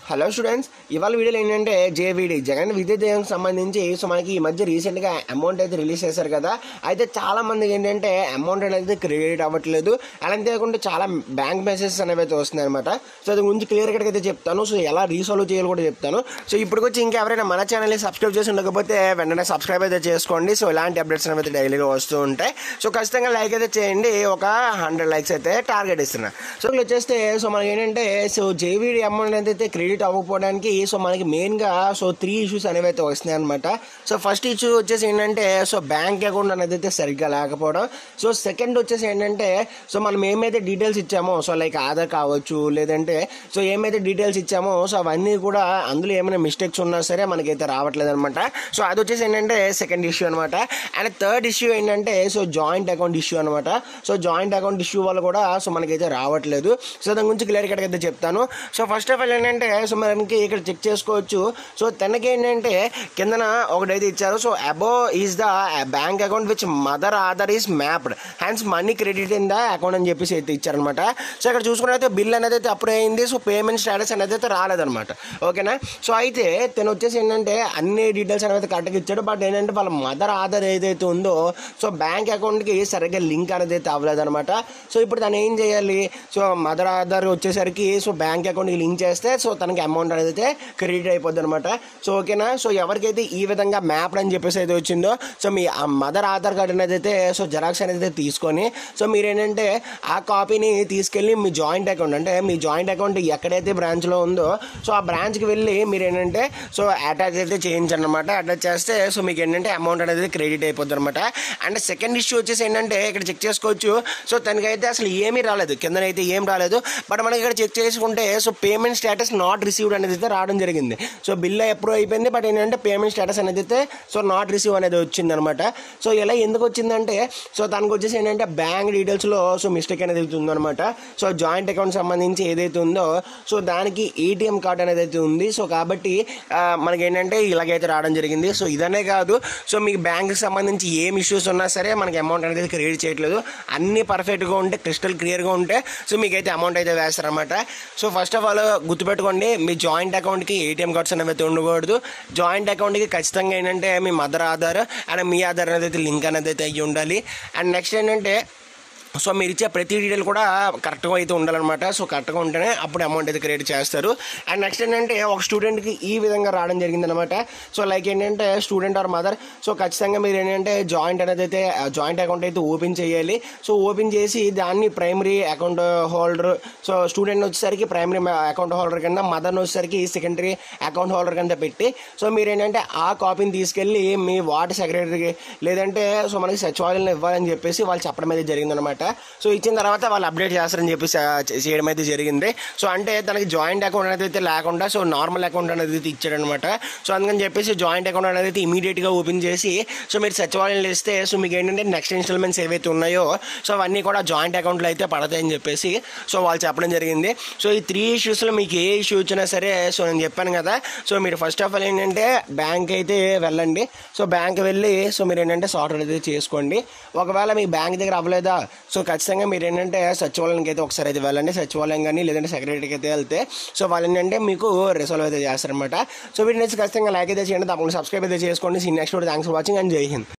Hello students, ఇవాళ వీడియోలో ఏంటంటే జేవీడీ జగన్ విద్యా దీవెనకి సంబంధించి మనకి ఈ మధ్య రీసెంట్గా అమౌంట్ అయితే రిలీజ్ చేశారు కదా. అయితే చాలా మందికి ఏంటంటే అమౌంట్ అనేది క్రెడిట్ అవ్వట్లేదు. అలాంటి కాకుండా చాలా బ్యాంక్ మెసేజెస్ అనేవి అయితే వస్తున్నాయి అనమాట. సో అది గురించి క్లియర్ కట్గా అయితే చెప్తాను. సో ఎలా రీసాల్వ్ చేయాలో కూడా చెప్తాను. సో ఇప్పటికొచ్చి ఇంకెవరైనా మన ఛానల్ని సబ్స్క్రైబ్ చేసి ఉండకపోతే వెంటనే సబ్స్క్రైబ్ అయితే చేసుకోండి. సో ఇలాంటి అప్డేట్స్ అనేవి డైలీగా వస్తూ ఉంటాయి. సో ఖచ్చితంగా లైక్ అయితే చేయండి. ఒక 100 లైక్స్ అయితే టార్గెట్ ఇస్తున్నా. సో ఇక్కడ వచ్చేస్తే సో మనకి ఏంటంటే సో జేవీడీ అమౌంట్ అయితే క్రెడిట్ అవ్వకపోవడానికి సో మనకి మెయిన్గా సో 3 ఇష్యూస్ అనేవి అయితే వస్తున్నాయి అనమాట. సో ఫస్ట్ ఇష్యూ వచ్చేసి ఏంటంటే సో బ్యాంక్ అకౌంట్ అనేది అయితే సరిగ్గా లేకపోవడం. సో సెకండ్ వచ్చేసి ఏంటంటే సో మనం ఏమైతే డీటెయిల్స్ ఇచ్చామో సో లైక్ ఆధార్ కావచ్చు, లేదంటే సో ఏమైతే డీటెయిల్స్ ఇచ్చామో సో అవన్నీ కూడా అందులో ఏమైనా మిస్టేక్స్ ఉన్నా సరే మనకైతే రావట్లేదు అనమాట. సో అది వచ్చేసి ఏంటంటే సెకండ్ ఇష్యూ అనమాట. అండ్ థర్డ్ ఇష్యూ ఏంటంటే సో జాయింట్ అకౌంట్ ఇష్యూ అనమాట. సో జాయింట్ అకౌంట్ ఇష్యూ వల్ల కూడా సో మనకైతే రావట్లేదు. సో దాని గురించి క్లియర్ కట్గా అయితే చెప్తాను. సో ఫస్ట్ ఆఫ్ ఆల్ ఏంటంటే సో మనకి ఇక్కడ చెక్ చేసుకోవచ్చు. సో తనకి ఏంటంటే కిందన ఒకటైతే ఇచ్చారు. So above is the bank account which mother Aadhaar is mapped hence money credit in the account అని చెప్పేసి అయితే ఇచ్చారనమాట. సో ఇక్కడ చూసుకున్నైతే బిల్ అనేది అయితే అప్రూవ్ అయింది. సో పేమెంట్ స్టేటస్ అనేది అయితే రాలేదనమాట. ఓకేనా. సో అయితే తను వచ్చేసి ఏంటంటే అన్ని డీటెయిల్స్ అనేది కరెక్ట్గా ఇచ్చాడు. బట్ ఏంటంటే వాళ్ళ మదర్ ఆధార్ ఏదైతే ఉందో సో బ్యాంక్ అకౌంట్కి సరిగ్గా లింక్ అనేది అయితే అవ్వలేదనమాట. సో ఇప్పుడు తను ఏం చేయాలి? సో మదర్ ఆధార్ వచ్చేసరికి సో బ్యాంక్ అకౌంట్కి లింక్ చేస్తే సో తనకి అమౌంట్ అనేది అయితే క్రెడిట్ అయిపోద్ది అనమాట. సో ఓకేనా. సో ఎవరికైతే ఈ విధంగా మ్యాప్డ్ అని చెప్పేసి అయితే వచ్చిందో సో మీ ఆ మదర్ ఆధార్ కార్డు అనేది అయితే సో జెరాక్స్ అనేది అయితే తీసుకొని సో మీరు ఏంటంటే ఆ కాపీని తీసుకెళ్ళి మీ జాయింట్ అకౌంట్ అంటే మీ జాయింట్ అకౌంట్ ఎక్కడైతే బ్రాంచ్లో ఉందో సో ఆ బ్రాంచ్కి వెళ్ళి మీరు ఏంటంటే సో అటాచ్ అయితే చేయించండి అనమాట. అటాచ్ చేస్తే సో మీకు ఏంటంటే అమౌంట్ అనేది క్రెడిట్ అయిపోద్ది అనమాట. అండ్ సెకండ్ ఇష్యూ వచ్చేసి ఏంటంటే ఇక్కడ చెక్ చేసుకోవచ్చు. సో తనకైతే అసలు ఏమీ రాలేదు, కిందనైతే ఏం రాలేదు. బట్ మనకి ఇక్కడ చెక్ చేసుకుంటే so payment status not received అనేది అయితే రావడం జరిగింది. సో బిల్ అప్రూవ్ అయిపోయింది. బట్ ఏంటంటే పేమెంట్ స్టేటస్ అనేది అయితే సో నాట్ రిసీవ్ అనేది వచ్చింది అనమాట. సో ఇలా ఎందుకు వచ్చిందంటే సో తనకు వచ్చేసి ఏంటంటే బ్యాంక్ డీటెయిల్స్లో సో మిస్టేక్ అనేది ఉందన్నమాట. సో జాయింట్ అకౌంట్ సంబంధించి ఏదైతే ఉందో సో దానికి ఏటీఎం కార్డ్ అనేది అయితే ఉంది. సో కాబట్టి మనకి ఏంటంటే ఇలాగైతే రావడం జరిగింది. సో ఇదనే కాదు, సో మీకు బ్యాంక్కి సంబంధించి ఏం ఇష్యూస్ ఉన్నా సరే మనకి అమౌంట్ అనేది క్రియేట్ చేయట్లేదు. అన్నీ పర్ఫెక్ట్గా ఉంటే క్రిస్టల్ క్లియర్గా ఉంటే సో మీకైతే అమౌంట్ అయితే వేస్తారనమాట. సో ఫస్ట్ ఆఫ్ ఆల్ గుర్తుపెట్టుకోండి, మీ జాయింట్ అకౌంట్కి ఏటీఎం కార్డ్స్ అనేవి అయితే ఉండకూడదు. జాయింట్ అకౌంట్కి ఖచ్చితంగా ఏంటంటే మీ మదర్ ఆధార్ అండ్ మీ ఆధార్ అనేది అయితే లింక్ అనేది అయితే అయ్యి ఉండాలి. అండ్ నెక్స్ట్ ఏంటంటే సో మీరు ఇచ్చే ప్రతి డీటెయిల్ కూడా కరెక్ట్గా అయితే ఉండాలన్నమాట. సో కరెక్ట్గా ఉంటేనే అప్పుడు అమౌంట్ అయితే క్రియేట్ చేస్తారు. అండ్ నెక్స్ట్ ఏంటంటే ఒక స్టూడెంట్కి ఈ విధంగా రావడం జరిగిందనమాట. సో లైక్ ఏంటంటే స్టూడెంట్ ఆర్ మదర్ సో ఖచ్చితంగా మీరు ఏంటంటే జాయింట్ అనేది అయితే జాయింట్ అకౌంట్ అయితే ఓపెన్ చేయాలి. సో ఓపెన్ చేసి దాన్ని primary account holder so student వచ్చేసరికి ప్రైమరీ అకౌంట్ హోల్డర్ కింద, మదర్ని వచ్చేసరికి సెకండరీ అకౌంట్ హోల్డర్ కింద పెట్టి సో మీరు ఏంటంటే ఆ కాపీని తీసుకెళ్ళి మీ వార్డ్ సెక్రటరీకి లేదంటే సో మనకి సచివాలయంలో ఇవ్వాలని చెప్పేసి వాళ్ళు చెప్పడం అయితే జరిగిందనమాట. సో ఇచ్చిన తర్వాత వాళ్ళు అప్డేట్ చేస్తారని చెప్పి చేయడం అయితే జరిగింది. సో అంటే తనకి జాయింట్ అకౌంట్ అనేది అయితే లేకుండా సో నార్మల్ అకౌంట్ అనేది అయితే ఇచ్చాడనమాట. సో అందుకని చెప్పేసి జాయింట్ అకౌంట్ అనేది అయితే ఇమీడియట్గా ఓపెన్ చేసి సో మీరు సచివాలయంలో ఇస్తే సో మీకు ఏంటంటే నెక్స్ట్ ఇన్స్టాల్మెంట్స్ ఏవైతే ఉన్నాయో సో అవన్నీ కూడా జాయింట్ అకౌంట్లో అయితే పడతాయని చెప్పేసి సో వాళ్ళు చెప్పడం జరిగింది. సో ఈ 3 ఇష్యూస్లో మీకు ఏ ఇష్యూ వచ్చినా సరే సో నేను చెప్పాను కదా, సో మీరు ఫస్ట్ ఆఫ్ ఆల్ ఏంటంటే బ్యాంక్ అయితే వెళ్ళండి. సో బ్యాంక్ వెళ్ళి సో మీరు ఏంటంటే సార్ట్ అయితే చేసుకోండి. ఒకవేళ మీ బ్యాంక్ దగ్గర అవ్వలేదా సో ఖచ్చితంగా మీరు ఏంటంటే సచివాలయానికి అయితే ఒకసారి అయితే వెళ్ళండి. సచివాలయం కానీ లేదంటే సెక్రటరీకి అయితే వెళ్తే సో వాళ్ళు ఏంటంటే మీకు రిసాల్వ్ అయితే చేస్తారనమాట. సో వీటిని ఖచ్చితంగా లైక్ అయితే చేయండి, తప్పకుండా సబ్స్క్రైబ్ అయితే చేసుకోండి. Next thanks for watching and జై హింద్.